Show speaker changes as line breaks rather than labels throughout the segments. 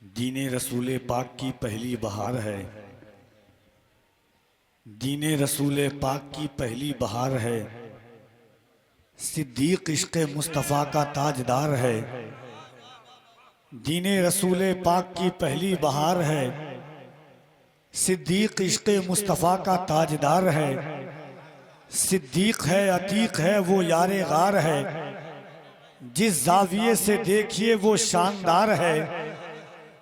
दीने रसूल पाक की पहली बहार है, दीने रसूल पाक की पहली बहार है। सिद्दीक इश्क़ मुस्तफ़ा का ताजदार है। दीने रसूल पाक की पहली बहार है। सिद्दीक इश्क़ मुस्तफ़ा का ताजदार है। सिद्दीक है, अतीक है, वो यारे गार है। जिस जाविये से देखिए वो शानदार है।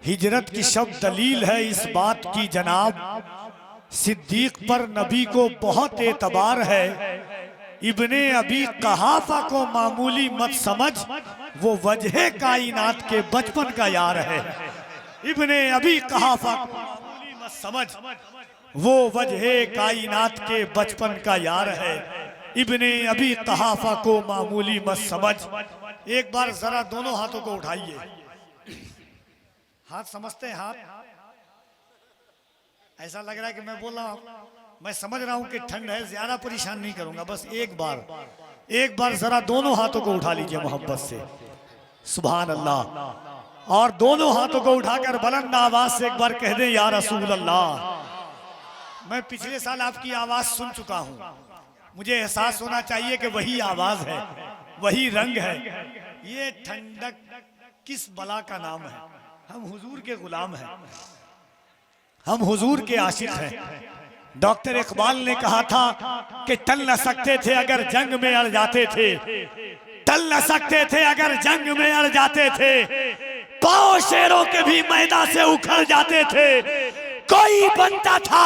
हिजरत की शब दलील है इस बात की जनाब, सिद्दीक पर नबी को बहुत एतबार है। इब्ने अबी कहाफा को मामूली मत समझ, वो वजह कायनात के बचपन का यार है। इब्ने अबी कहाफा को मामूली मत समझ, वो वजह कायनात के बचपन का यार है। इब्ने अबी कहाफा को मामूली मत समझ। एक बार जरा दोनों हाथों को उठाइए। हाथ समझते हैं? हाथ ऐसा लग रहा है कि मैं बोल रहा हूं, मैं समझ रहा हूं कि ठंड है, ज्यादा परेशान नहीं करूंगा। बस एक बार जरा दोनों हाथों को उठा लीजिए मोहब्बत से। सुभान अल्लाह। और दोनों हाथों को उठाकर बुलंद आवाज से एक बार कह दें, या रसूल अल्लाह। मैं पिछले साल आपकी आवाज सुन चुका हूं, मुझे एहसास होना चाहिए कि वही आवाज है, वही रंग है। ये ठंडक किस बला का नाम है? हम हुजूर के गुलाम हैं, हम हुजूर के आशिक हैं। डॉक्टर इकबाल ने कहा था कि टल न सकते थे अगर जंग में अड़ जाते थे, टल न सकते थे अगर जंग में अड़ जाते थे। पांव शेरों के भी मैदान से उखड़ जाते थे। कोई बनता था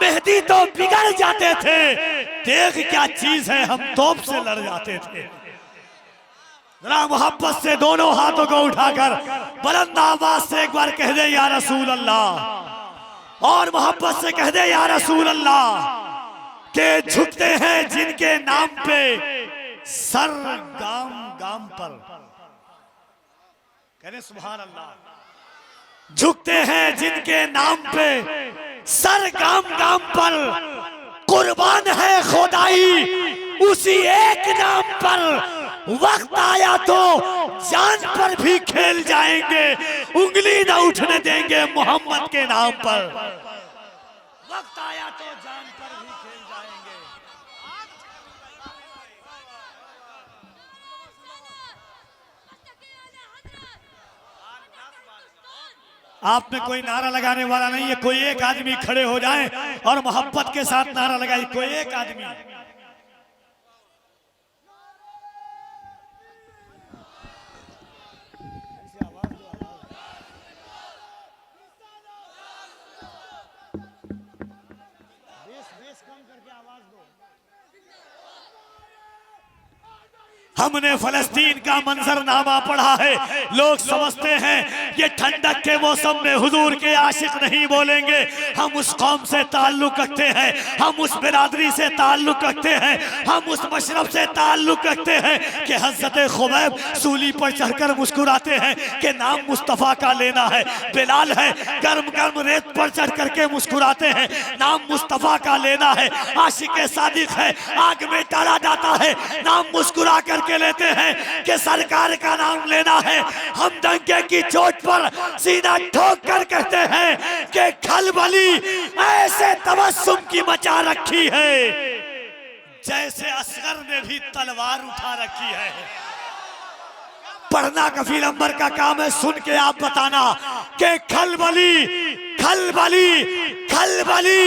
मेहदी तो बिगड़ जाते थे। देख क्या चीज है, हम तोप से लड़ जाते थे। जरा मोहब्बत से दोनों हाथों को उठाकर बुलंद आवाज से एक बार कह दे, या रसूल अल्लाह। और मोहब्बत से कह दे, या रसूल अल्लाह। के झुकते हैं जिनके नाम पे सर गाम गाम पर। कह रहे सुभान अल्लाह। झुकते हैं जिनके नाम पे सर गाम गाम पर। कुर्बान है खुदाई उसी एक नाम पर। वक्त आया तो जान पर भी खेल जाएंगे, उंगली न उठने देंगे मोहम्मद के नाम पर। वक्त आया तो जान पर भी खेल जाएंगे। आप में कोई नारा लगाने वाला नहीं है, कोई एक आदमी खड़े हो जाए और मोहब्बत के साथ नारा लगाए। कोई एक आदमी। हमने फलस्तीन का मंजरनामा पढ़ा है। लोग समझते हैं ये ठंडक के मौसम में हुजूर के आशिक नहीं बोलेंगे। हम उस कौम से ताल्लुक रखते हैं, हम उस बिरादरी से ताल्लुक रखते हैं, हम उस मशरब से ताल्लुक रखते हैं कि हज़रत खुबैब सूली पर चढ़कर मुस्कुराते हैं कि नाम मुस्तफ़ा का लेना है। बिलाल है गर्म गर्म रेत पर चढ़ करके मुस्कुराते हैं, नाम मुस्तफ़ा का लेना है। आशिक सादिक है आग में डाला जाता है, नाम मुस्कुरा करके लेते हैं कि सरकार का नाम लेना है। हम डंके की चोट पर सीना ठोक कर कहते हैं कि खलबली ऐसे तबस्सुम की मचा रखी है जैसे असगर ने भी तलवार उठा रखी है। पढ़ना कफील अंबर का काम है, सुन के आप बताना कि खलबली खलबली खलबली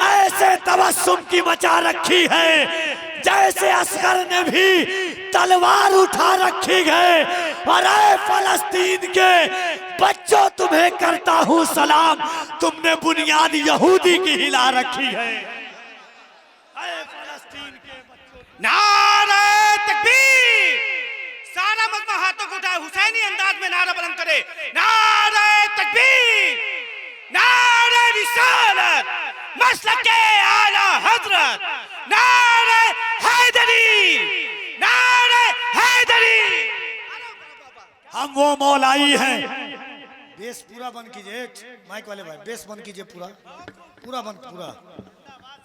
ऐसे तबस्सुम की मचा रखी है जैसे असगर ने भी तलवार उठा रखी है। और ऐ फलस्तीन के बच्चों तुम्हें करता हूं सलाम, तुमने बुनियाद यहूदी की हिला रखी है। ऐ फलस्तीन के बच्चों,
नारे तकबीर। सारा मजमा हाथों को उठाए, हुसैनी अंदाज में नारा बुलंद करे। नारे तकबीर, नारे रिसालत, मसलके आला हजरत, नारे हैदरी, नारे हैदरी।
हम वो मौलाई हैं। बेस पूरा बंद कीजिए, माइक वाले भाई बेस बंद कीजिए, पूरा पूरा बंद, पूरा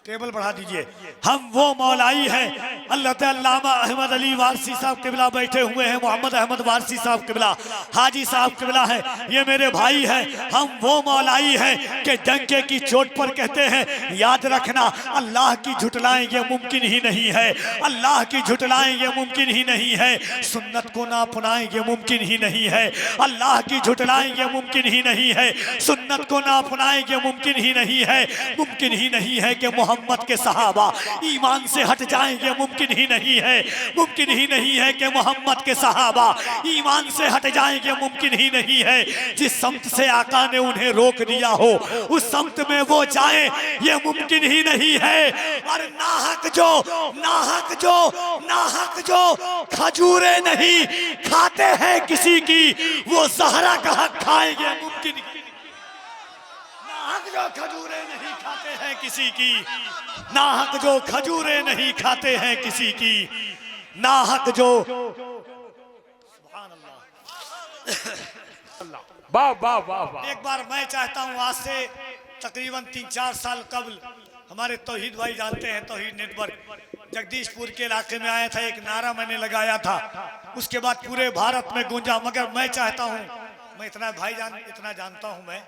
टेबल बढ़ा दीजिए। हम वो मौलाई हैं, अल्लाह अल्लामा अहमद अली वारसी साहब किबला बैठे हुए हैं, मोहम्मद अहमद वारसी साहब किबला, हाजी साहब किबला है, ये मेरे भाई हैं। हम वो मौलाई हैं कि डंके की चोट पर कहते हैं याद रखना अल्लाह की झुटलाएं ये मुमकिन ही नहीं है, अल्लाह की झुटलाएं ये मुमकिन ही नहीं है, सुन्नत को ना अपनाएं ये मुमकिन ही नहीं है, अल्लाह की झुटलाएं ये मुमकिन ही नहीं है, सुन्नत को ना अपनाएं ये मुमकिन ही नहीं है, मुमकिन ही नहीं है कि मोहम्मद के सहाबा ईमान से हट जाएं ये मुमकिन ही नहीं है, मुमकिन ही नहीं है कि मोहम्मद के सहाबा ईमान से हट जाएं ये मुमकिन ही नहीं है। जिस समत से आका ने उन्हें रोक दिया हो उस समत में वो जाएं ये मुमकिन ही नहीं है। और नाहक जो खजूरे नहीं खाते हैं किसी की वो ज़हरा का हक खाएंगे मुमकिन ही। नाहक जो खजूरे नहीं खाते हैं किसी की, नाहक जो खजूरे नहीं खाते हैं किसी की, नाहक जो
वाह वाह वाह वाह।
एक बार मैं चाहता हूं आज से तकरीबन 3-4 साल कबल हमारे तौहीद भाई जानते हैं तौहीद नेटवर्क जगदीशपुर के इलाके में आया था, एक नारा मैंने लगाया था, उसके बाद पूरे भारत में गूंजा। मगर मैं चाहता हूं, मैं इतना जानता हूं, मैं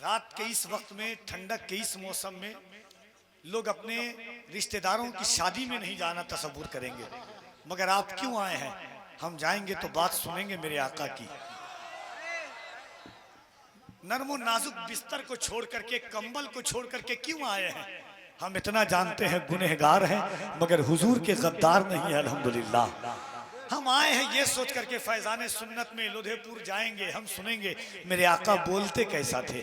रात के इस वक्त में ठंडक के इस मौसम में लोग अपने रिश्तेदारों की शादी में नहीं जाना तसव्वुर करेंगे, मगर आप क्यों आए हैं? हम जाएंगे तो बात सुनेंगे मेरे आका की। नरमो नाजुक बिस्तर को छोड़ करके, कंबल को छोड़ करके क्यों आए हैं? हम इतना जानते हैं गुनहगार हैं मगर हुजूर के गद्दार नहीं है अल्हम्दुलिल्लाह। हम आए हैं ये सोच करके फैजाने सुन्नत में लोधेपुर जाएंगे, हम सुनेंगे मेरे आका बोलते कैसा थे,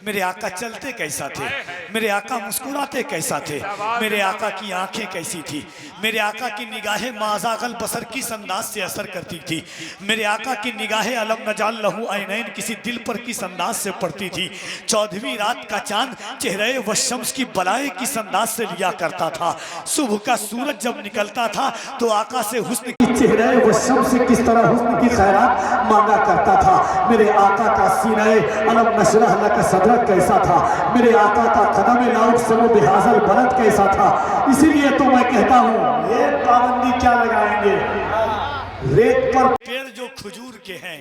मेरे आका चलते कैसा थे, मेरे आका मुस्कुराते कैसा थे, मेरे आका की आंखें कैसी थी, मेरे आका की निगाहें माज़ागल बसर किस अंदाज से असर करती थी, मेरे आका की निगाहें अलम नजाल लहू ऐनैन किसी दिल पर किस अंदाज से पड़ती थी। 14वीं रात का चांद चेहरे व शम्स की बलाएं किस अंदाज से लिया करता था। सुबह का सूरज जब निकलता था तो आका से हुस्न की चेहरे वो शम्स से किस तरह हुस्न की खैरात मांगा करता था। मेरे आका का सीनाए अलम नशरह लक सदरक कैसा था, मेरे आका का कदम लाउड सनो बिहाजल बलद कैसा था। इसीलिए तो मैं कहता हूँ ये पाबंदी क्या लगाएंगे, रेत पर पेड़ जो खजूर के हैं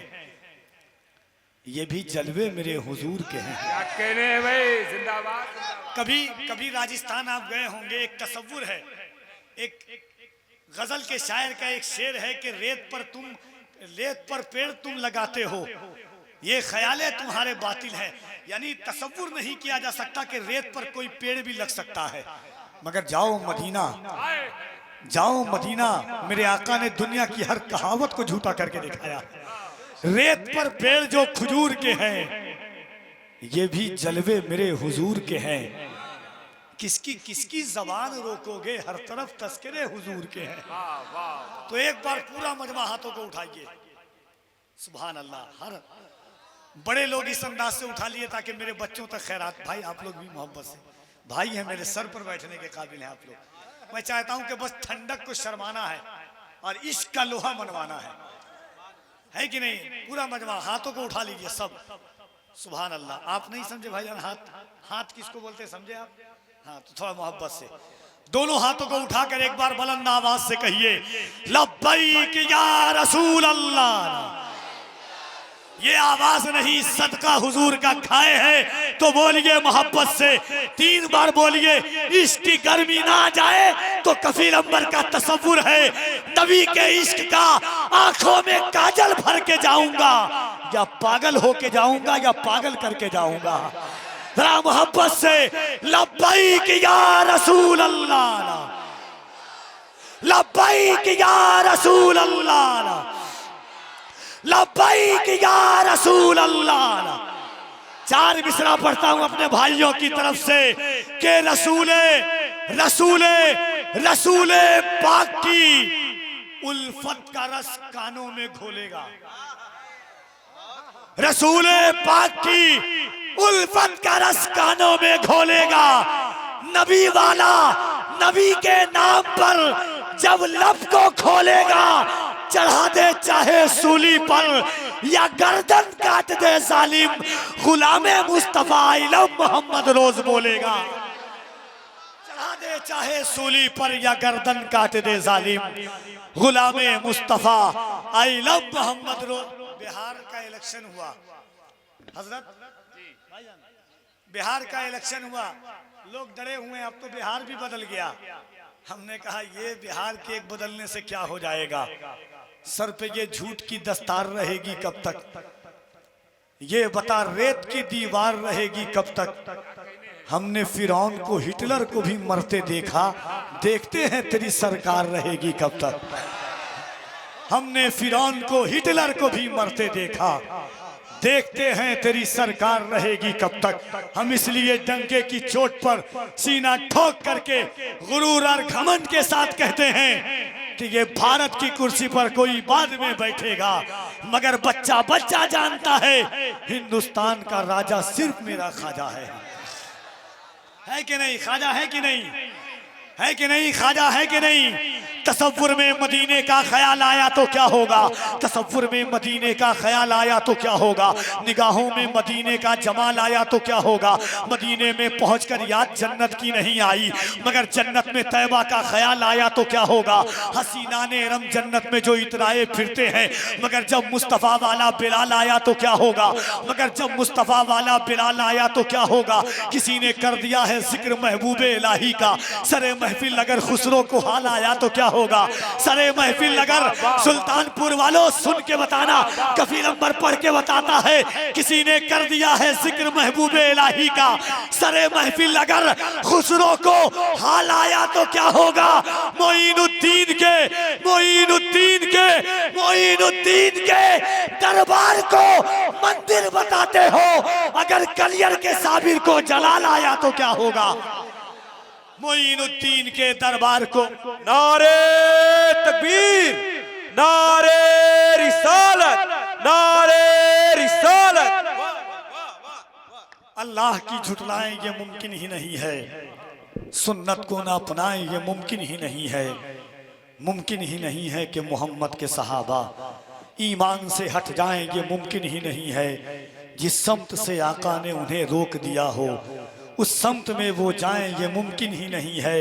ये भी जलवे मेरे हुजूर के हैं।
क्या कहने हैं भाई, जिंदाबाद जिंदाबाद।
कभी राजस्थान आप गए होंगे, एक तसव्वुर है, एक गजल के शायर का एक शेर है कि रेत पर पेड़ तुम लगाते हो, ये ख्याल तुम्हारे बातिल है। यानी तसव्वुर नहीं किया जा सकता कि रेत पर कोई पेड़ भी लग सकता है। मगर जाओ मदीना, मेरे आका ने दुनिया की हर कहावत को झूठा करके दिखाया। रेत पर पेड़ जो खजूर के हैं ये भी जलवे मेरे हुजूर के हैं। किसकी जबान रोकोगे, हर तरफ तस्करे हुजूर के हैं। तो एक बार पूरा मजमा हाथों को उठाइए, सुभान अल्लाह। हर बड़े लोग इस अंदाज से उठा लिए ताकि मेरे बच्चों तक खैरात। भाई आप लोग भी मोहब्बत से, भाई हैं, मेरे सर पर बैठने के काबिल हैं आप लोग। मैं चाहता हूं कि बस ठंडक को शर्माना है और इश्क का लोहा मनवाना है कि नहीं? पूरा मजमा हाथों को उठा लीजिए सब, सुभान अल्लाह। आप नहीं समझे भाईजान, हाथ किसको बोलते समझे आप? हाँ, तो थोड़ा मोहब्बत से दोनों हाथों को उठाकर एक बार बुलंद आवाज से कहिए लब्बैक या रसूल अल्लाह। ये आवाज नहीं सदका हुजूर का खाए है तो बोलिए मोहब्बत से 3 बार बोलिए। इश्क की गर्मी ना जाए तो कफील अंबर का तसव्वुर है, नबी के इश्क का आंखों में काजल भर के जाऊंगा, या पागल होके जाऊंगा या पागल करके जाऊंगा। जरा मोहब्बत से लब्बैक या रसूल अल्लाह, लब्बैक या रसूल अल्लाह, लब्बैक या रसूल अल्लाह। 4 मिसरा पढ़ता हूं अपने भाइयों की तरफ से कि रसूले पाक की उल्फत का रस कानों में घोलेगा, रसूले पाक की उल्फत का रस कानों में घोलेगा। नबी वाला नबी के नाम पर जब लब को खोलेगा, चढ़ा दे चाहे सूली पर या गर्दन काट दे जालिम, गुलामे मुस्तफा इलम मोहम्मद रोज बोलेगा। चाहे सूली पर या गर्दन काट दे जालिम, गुलामे मुस्तफा आई लव मोहम्मद रो। बिहार का इलेक्शन हुआ हजरत, बिहार का इलेक्शन हुआ, लोग डरे हुए हैं, अब तो बिहार भी बदल गया। हमने कहा ये बिहार के एक बदलने से क्या हो जाएगा, सर पे ये झूठ की दस्तार रहेगी कब तक, ये बता रेत की दीवार रहेगी कब तक। हमने फिरौन को हिटलर को भी मरते देखा, देखते हैं तेरी सरकार रहेगी कब तक। हमने फिरौन को हिटलर को भी मरते देखा, देखते हैं तेरी सरकार रहेगी कब तक। हम इसलिए डंके की चोट पर सीना ठोक करके गुरूर और घमंड के साथ कहते हैं कि ये भारत की कुर्सी पर कोई बाद में बैठेगा, मगर बच्चा बच्चा जानता है हिंदुस्तान का राजा सिर्फ मेरा ख्वाजा है कि नहीं? ख्वाजा है कि नहीं? है कि नहीं? ख्वाजा है कि नहीं? तसव्वुर में मदीने का ख्याल आया तो क्या होगा, तसव्वुर में मदीने का ख्याल आया तो क्या होगा, निगाहों में मदीने का जमाल आया तो क्या होगा। मदीने में पहुंचकर याद जन्नत की नहीं आई, मगर जन्नत में तैबा का ख्याल आया तो क्या होगा। हसीनाने रम जन्नत में जो इतराए फिरते हैं, मगर जब मुस्तफ़ा वाला बिलाल आया तो क्या होगा, मगर जब मुस्तफ़ा वाला बिलाल आया तो क्या होगा। किसी ने कर दिया है जिक्र महबूबे इलाही का, सरे महफिल अगर खुसरो को हाल आया तो क्या होगा। सरे महफिल अगर सुल्तानपुर वालों सुन के बताना, कफील अंबर पढ़ के बताता है, किसी ने कर दिया है जिक्र महबूबे इलाही का, सरे महफिल अगर खुसरो को हाल आया तो क्या होगा। मोइनुद्दीन के मोइनुद्दीन के मोइनुद्दीन के दरबार को मंदिर बताते हो, अगर कलियर के साबिर को जलाल आया तो क्या होगा। मोइनुद्दीन के दरबार को
नारे तकबीर, नारे रिसालत, नारे रिसालत।
अल्लाह की झुटलाएं ये मुमकिन ही नहीं है, सुन्नत को ना अपनाएं ये मुमकिन ही नहीं है। मुमकिन ही नहीं है कि मोहम्मद के सहाबा ईमान से हट जाएं ये मुमकिन ही नहीं है। जिस समत से आका ने उन्हें रोक दिया हो उस समत में वो जाएं ये मुमकिन ही नहीं है।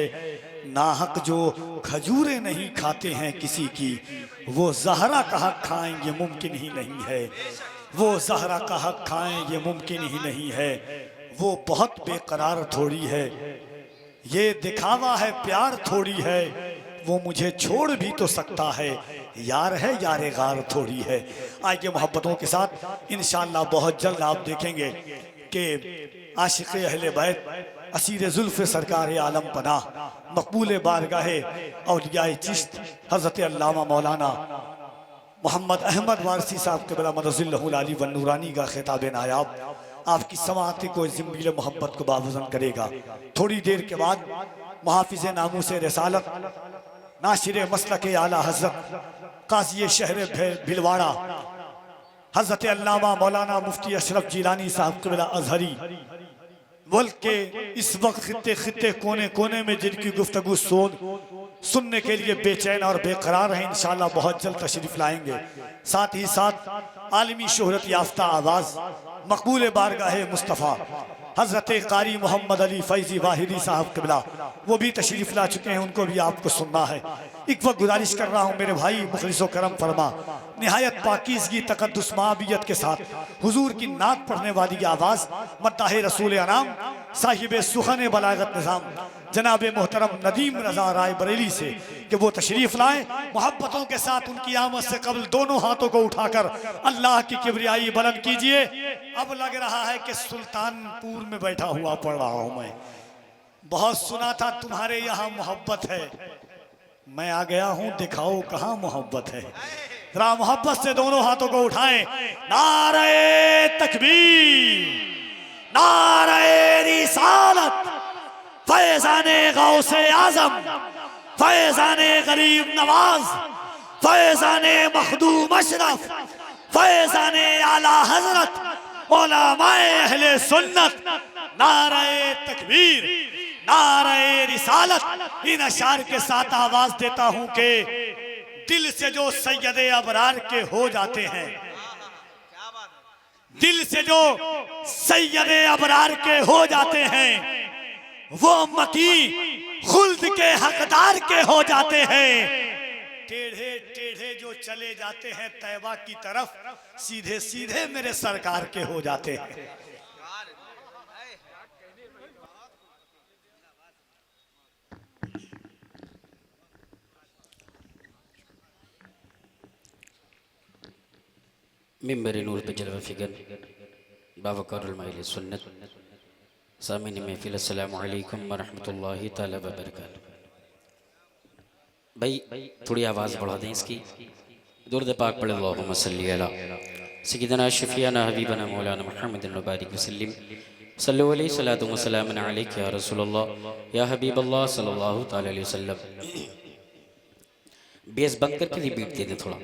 नाहक जो खजूरें नहीं खाते हैं किसी की, वो जहरा का हक खाएं ये मुमकिन ही नहीं है। वो जहरा का हक खाएं ये मुमकिन ही नहीं है। वो बहुत बेकरार थोड़ी है, ये दिखावा है प्यार थोड़ी है। वो मुझे छोड़ भी तो सकता है, यार है यारे गार थोड़ी है। आइए मोहब्बतों के साथ इंशाअल्लाह बहुत जल्द आप देखेंगे कि आशिक़ अहले बैत, असीर जुल्फ़ सरकार आलम पना, मकबूल बारगाहे औलियाए चिश्त हज़रत अल्लामा मौलाना मोहम्मद अहमद वारसी साहब के बला मदज़िल्लहुल आली व नूरानी का खिताब नायाब आपकी समाअत को ज़िम्मील मोहब्बत को बावज़न करेगा। थोड़ी देर के बाद मुहाफ़िज़ नामूस रिसालत, नाशिर मसलक आला हज़रत काज़ी शहर भिलवाड़ा हज़रत अल्लामा मौलाना मुफ्ती अशरफ जिलानी साहब के बला अज़हरी, मुल्क के इस वक्त खित्ते खित्ते कोने कोने में जिनकी गुफ्तगू सुनने के लिए बेचैन और बेकरार हैं, इंशाअल्लाह बहुत जल्द तशरीफ लाएंगे। साथ ही साथ आलमी शोहरत याफ्ता आवाज़ मकबूल बारगाहे मुस्तफ़ा हज़रत कारी मोहम्मद अली फैज़ी वाहिदी साहब किबला वो भी तशरीफ़ ला चुके हैं, उनको भी आपको सुनना है। एक वक्त गुजारिश कर रहा हूँ मेरे भाई मुखलिसो करम फरमा, निहायत पाकीज़गी तक़द्दुस माबियत के साथ हुजूर की नात पढ़ने वाली आवाज़ मद्दाह रसूल अनाम साहिब सुखन बलागत निज़ाम जनाब मोहतरम नदीम रज़ा राय बरेली से कि वो तशरीफ़ लाएँ। मोहब्बतों के साथ उनकी आमद से कबल दोनों हाथों को उठाकर अल्लाह की किबरियाई बुलंद कीजिए। अब लग रहा है कि सुल्तानपुर में बैठा हुआ पढ़ रहा हूँ मैं। बहुत सुना था तुम्हारे यहाँ मोहब्बत है, मैं आ गया हूँ, दिखाओ कहाँ मोहब्बत है। जरा मोहब्बत से दोनों हाथों को उठाएं। नारे तकबीर, नारे रिसालत, फैज़ाने गौसे आज़म, फैज़ाने गरीब नवाज, फैज़ाने मखदूम अशरफ, फैज़ाने आला हजरत उलमाए अहले सुन्नत। नारे तकबीर, नारे रिसालत। इन अशार के साथ आवाज देता हूं कि दिल से जो सैयदे अबरार के हो जाते हैं, दिल से जो सैयदे अबरार के हो जाते हैं, वो मकी खुल्द के हकदार के हो जाते हैं। टेढ़े टेढ़े जो चले जाते हैं तैबा की तरफ, सीधे सीधे मेरे सरकार के हो जाते हैं।
मिंबर नूर पे जलवा फिगर बावक़ारुल माइल सुन्नत सामीन महफिल अस्सलामु अलैकुम व रहमतुल्लाहि ताला व बरकातुहू। भाई थोड़ी आवाज़ बढ़ा दें इसकी। दुरूद पाक पढ़े अल्लाहुम्मा सल्ली अला सय्यिदना शफीअना हबीबना मौलाना मुहम्मदिन व बारिक वसल्लिम सल्लल्लाहु अलैहि सल्लतु व सलामुन अलैका या रसूलल्लाह या हबीबल्लाह सल्लल्लाहु तआला अलैहि वसल्लम। बेस बंद करके रिपीट दे दें थोड़ा।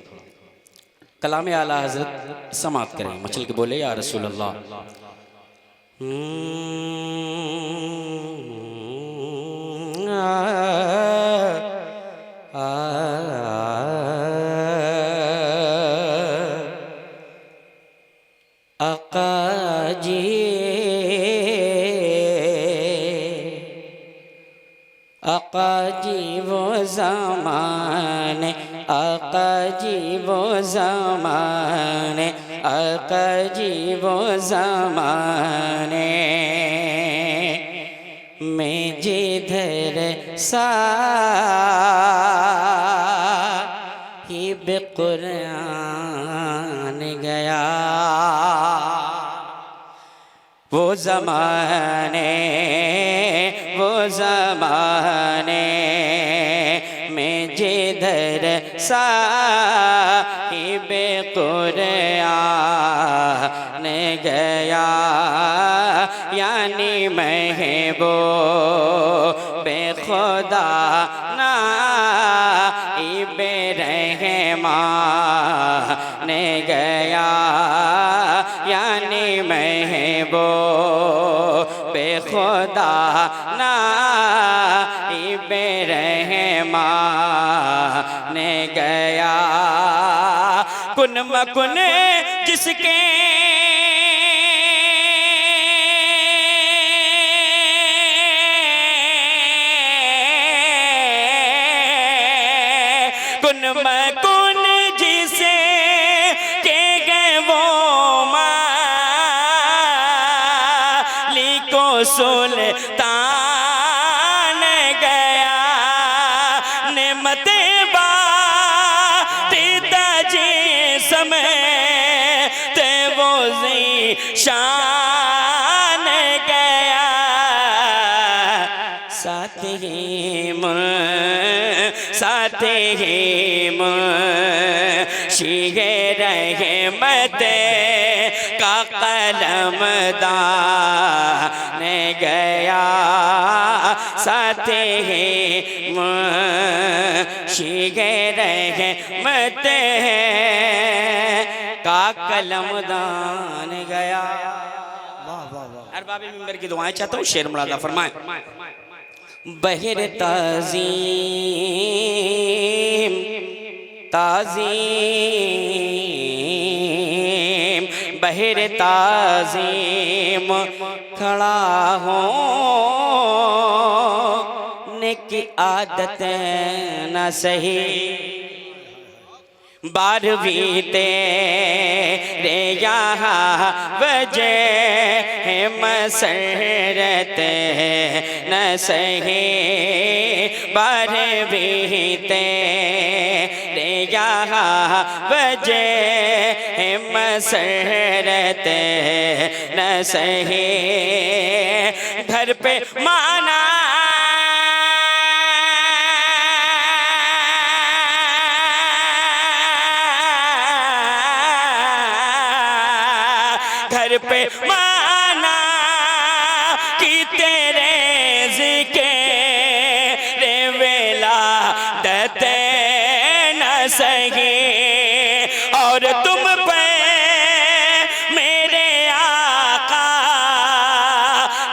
कलाम आला हजरत समात करें, मचल के बोले या रसूल अल्लाह। आका जी आका जी वो ज़माने, आका जी वो ज़माने, आका जी वो ज़माने मैं जिधर साहिब कुरान गया, वो ज़माने में जिधर साहिब कुरान गया, यानी महबूब खुदा नाइब रहमान गया, यानी महबूब खुदा नाइब रहमान गया। कुन मकुन जिसके कुन मकुन जिसे के गए वो मालिको सुल्तान गया, नेमते बातिदा जी समय ते वो शान गया, साथ ही मुंशी रहमत का कलमदान गया, साथ ही मुंशी रहमत का कलमदान गया।
वाह वाह वाह।
अरबाब मिंबर की दुआएं चाहता हूँ, शेर मुरादा फरमाएं। बहिर ताज़ीम ताज़ीम बहिर ताज़ीम खड़ा होने की आदत न सही, 12वीं तेरे यहाँ वजह मसरत न सही, 12वीं तेरे यहाँ वजह मसरत न सही, घर पे माना घर पे माना कि तेरे ज़िक्र विलादत न सही, और तुम पे मेरे आका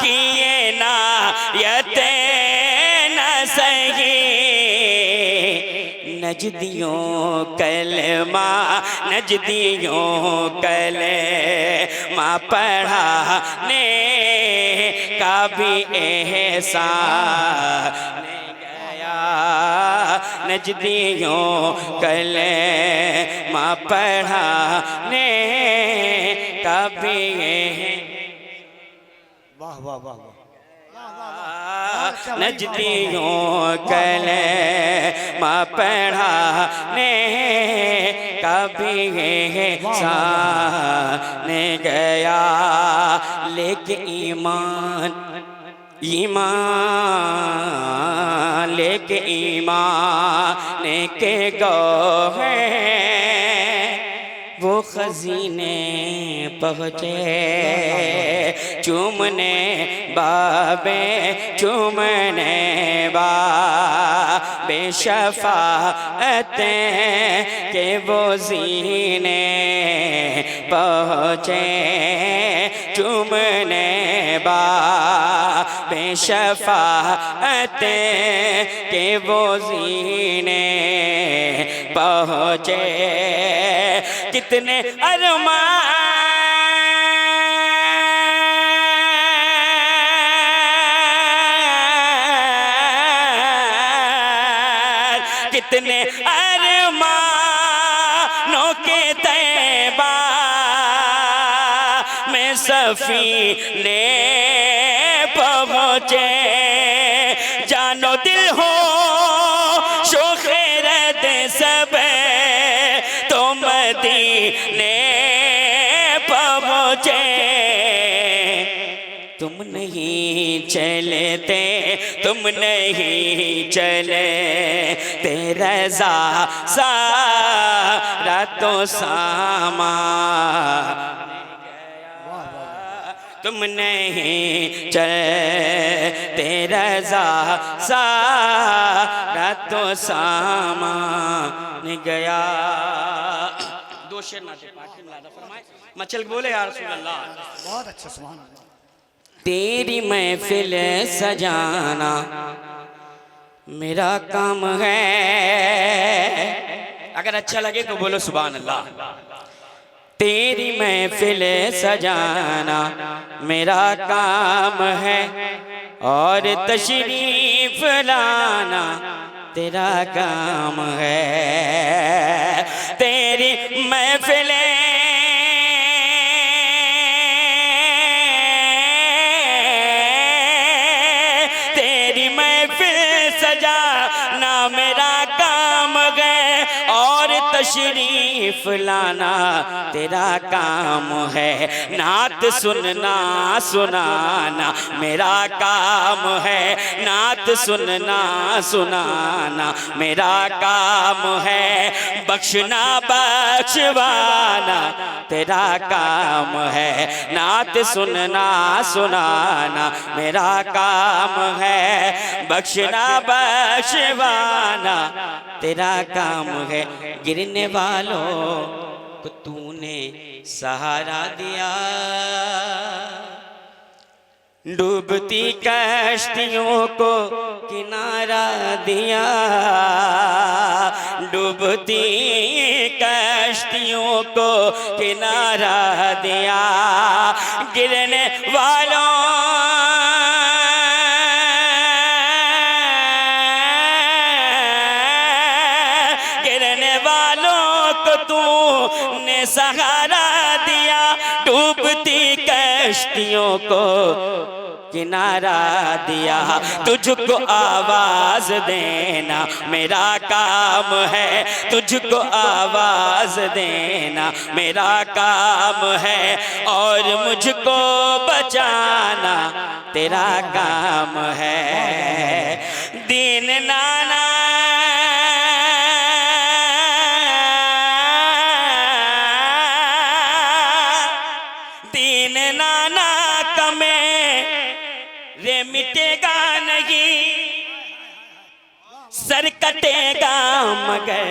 की ये नायत न सही, नजदियों कलमा पढ़ाने का भी एहसान नजदियों कले माँ पढ़ाने कभी
वाह वाह वाह वाह
नजदियों कले माँ पढ़ाने कभी साने गया लेके ईमान लेके ईमान के गए वो खजीने पहुँचे चूमने बाबे चूमने बाबे शफाअतें के वो जीने पहुँचे चूमने बाबे शफाअतें के वो जीने पहुँचे कितने अरमान कितने अरमानों के तैबा में सफीने पहुँचे जानो दिल हो शोखरत सब तो मदीने पहुँचे तुम नहीं चलते तुम नहीं चले तेरा सारा तो सामान तुम नहीं चले तेरा सारा तो सामान गया। दो शेर नाते पाक में लादा फरमाए मचल बोले या रसूल अल्लाह।
बहुत अच्छा सुभान अल्लाह।
तेरी महफिल सजाना मेरा काम है अगर अच्छा लगे तो बोलो सुभान अल्लाह। तेरी महफिल सजाना मेरा काम है और तशरीफ लाना तेरा काम है तेरी महफिल तेरी महफिल सजाना मेरा काम है और तशरीफ लाना तेरा काम है नात सुनना सुनाना मेरा काम है नात सुनना सुनाना मेरा काम है बख्शना बख्शवाना तेरा काम है नात सुनना सुनाना मेरा काम है बख्शना बख्शवाना तेरा काम है गिरने वालों को तूने सहारा दिया डूबती कश्तियों को किनारा दिया डूबती कश्तियों को किनारा दिया गिरने वालों तूने सहारा दिया डूबती कश्तियों को किनारा दिया तुझको आवाज देना मेरा काम है तुझको आवाज देना मेरा काम है और मुझको बचाना तेरा काम है दीन नाना मिटेगा नहीं सर कटेगा मगर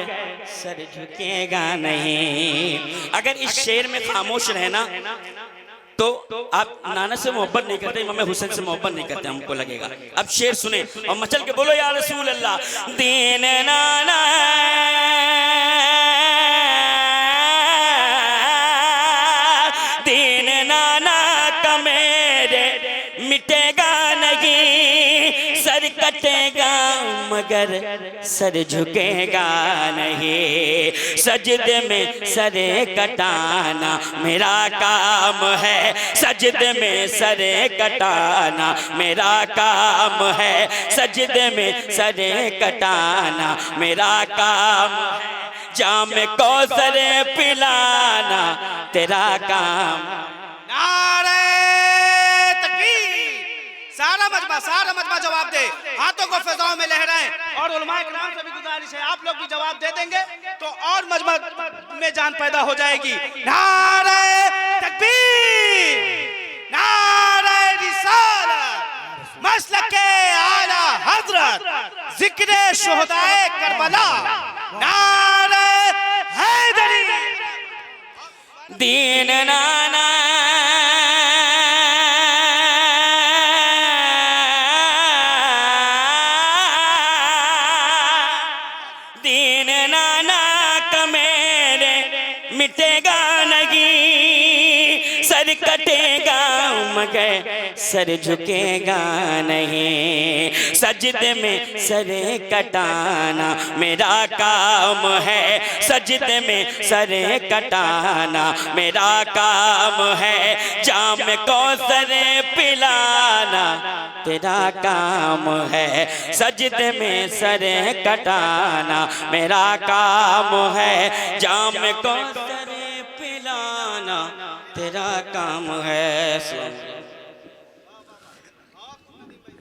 सर झुकेगा नहीं अगर इस शेर में खामोश रहना तो आप नाना से मोहब्बत नहीं करते इमाम हुसैन से मोहब्बत नहीं करते हमको लगेगा अब शेर सुने और मचल के बोलो या रसूल अल्लाह दीन नाना दीन नाना का मेरे मिटेगा नहीं सर कटेगा मगर सर झुकेगा नहीं, सजदे में सरे कटाना मेरा काम है, सजदे में सरे कटाना मेरा काम है, सजदे में सरे कटाना मेरा काम है, जाम कौसर पिलाना तेरा काम।
नारे तकबीर। सारा मजमा जवाब दे, हाथों को फिजाओं में लहराएं। और उलमाए किराम से भी गुजारिश है, आप लोग भी जवाब दे देंगे तो और मजमा में जान पैदा हो जाएगी। नारे तकबीर, नारे रिसालत, मसलक के आला हजरत, जिक्र शुहदाए करबला, नारे हैदरी।
दीन नाना दीन नाना का मेरे मिटेगा नहीं, सर कटेगा मगर सर झुकेगा नहीं, सजदे में सरे कटाना मेरा काम है, सजदे में सरे कटाना मेरा काम है, जाम कौसर पिलाना तेरा काम है, सजदे में सरे कटाना मेरा काम है, जाम कौसर पिलाना तेरा काम है।